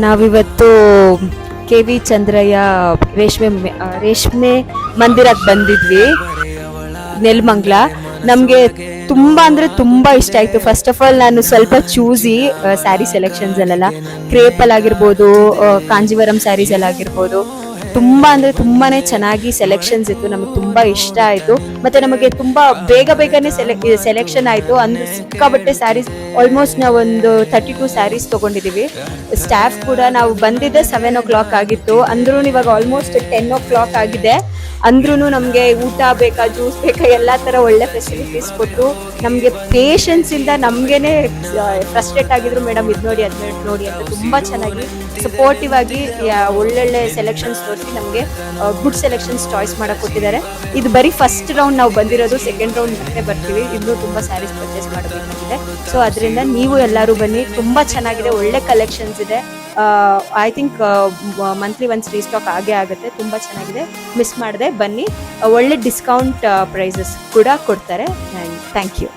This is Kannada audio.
ನಾವಿವತ್ತು ಕೆ ವಿ ಚಂದ್ರಯ್ಯ ರೇಷ್ಮೆ ಮಂದಿರಕ್ಕೆ ಬಂದಿದ್ವಿ, ನೆಲಮಂಗ್ಲ. ನಮಗೆ ತುಂಬ ಅಂದರೆ ತುಂಬ ಇಷ್ಟ ಆಯಿತು. ಫಸ್ಟ್ ಆಫ್ ಆಲ್ ನಾನು ಸ್ವಲ್ಪ ಚೂಸಿ ಸ್ಯಾರಿ ಸೆಲೆಕ್ಷನ್ಸಲ್ಲೆಲ್ಲ ಕ್ರೇಪಲ್ಲಿ ಆಗಿರ್ಬೋದು, ಕಾಂಜೀವರಂ ಸ್ಯಾರೀಸಲ್ಲಾಗಿರ್ಬೋದು, ತುಂಬ ಅಂದರೆ ತುಂಬಾ ಚೆನ್ನಾಗಿ ಸೆಲೆಕ್ಷನ್ಸ್ ಇತ್ತು. ನಮಗೆ ತುಂಬ ಇಷ್ಟ ಆಯಿತು. ಮತ್ತು ನಮಗೆ ತುಂಬ ಬೇಗನೆ ಸೆಲೆಕ್ಷನ್ ಆಯಿತು. ಅಂದರೆ ಸಿಕ್ಕಾಬಟ್ಟೆ ಸ್ಯಾರೀಸ್, ಆಲ್ಮೋಸ್ಟ್ ನಾವೊಂದು 32 ಸ್ಯಾರೀಸ್ ತೊಗೊಂಡಿದ್ದೀವಿ. ಸ್ಟಾಫ್ ಕೂಡ, ನಾವು ಬಂದಿದ್ದೆ 7 o'clock ಆಗಿತ್ತು, ಅಂದ್ರೂ ಇವಾಗ ಆಲ್ಮೋಸ್ಟ್ 10 o'clock ಆಗಿದೆ. ಅಂದ್ರೂ ನಮಗೆ ಊಟ ಬೇಕಾ, ಜ್ಯೂಸ್ ಬೇಕಾ, ಎಲ್ಲ ಥರ ಒಳ್ಳೆ ಫೆಸಿಲಿಟೀಸ್ ಕೊಟ್ಟು ನಮಗೆ ಪೇಷನ್ಸಿಂದ ನಮಗೇನೆ ಫ್ರಸ್ಟ್ರೇಟ್ ಆಗಿದ್ರು, ಮೇಡಮ್ ಇದು ನೋಡಿ ಅದು ನೋಡಿ ಅಂತ ತುಂಬ ಚೆನ್ನಾಗಿ ಸಪೋರ್ಟಿವ್ ಆಗಿ ಒಳ್ಳೊಳ್ಳೆ ಸೆಲೆಕ್ಷನ್ಸ್ ತೋರಿಸಿ ನಮಗೆ ಗುಡ್ ಸೆಲೆಕ್ಷನ್ಸ್ ಚಾಯ್ಸ್ ಮಾಡಕ್ಕೆ ಕೊಟ್ಟಿದ್ದಾರೆ. ಇದು ಬರೀ ಫಸ್ಟ್ ರೌಂಡ್ ನಾವು ಬಂದಿರೋದು, ಸೆಕೆಂಡ್ ರೌಂಡ್ ಮತ್ತೆ ಬರ್ತೀವಿ. ಇನ್ನೂ ತುಂಬ ಸ್ಯಾರೀಸ್ ಪರ್ಚೇಸ್ ಮಾಡಬೇಕಾಗಿದೆ. ಸೊ ಅದರಿಂದ ನೀವು ಎಲ್ಲರೂ ಬನ್ನಿ, ತುಂಬ ಚೆನ್ನಾಗಿದೆ, ಒಳ್ಳೆ ಕಲೆಕ್ಷನ್ಸ್ ಇದೆ. I think monthly once restock ಆಗೇ ಆಗುತ್ತೆ. ತುಂಬ ಚೆನ್ನಾಗಿದೆ, ಮಿಸ್ ಮಾಡದೆ ಬನ್ನಿ. ಒಳ್ಳೆ ಡಿಸ್ಕೌಂಟ್ ಪ್ರೈಸಸ್ ಕೂಡ ಕೊಡ್ತಾರೆ. Thank you.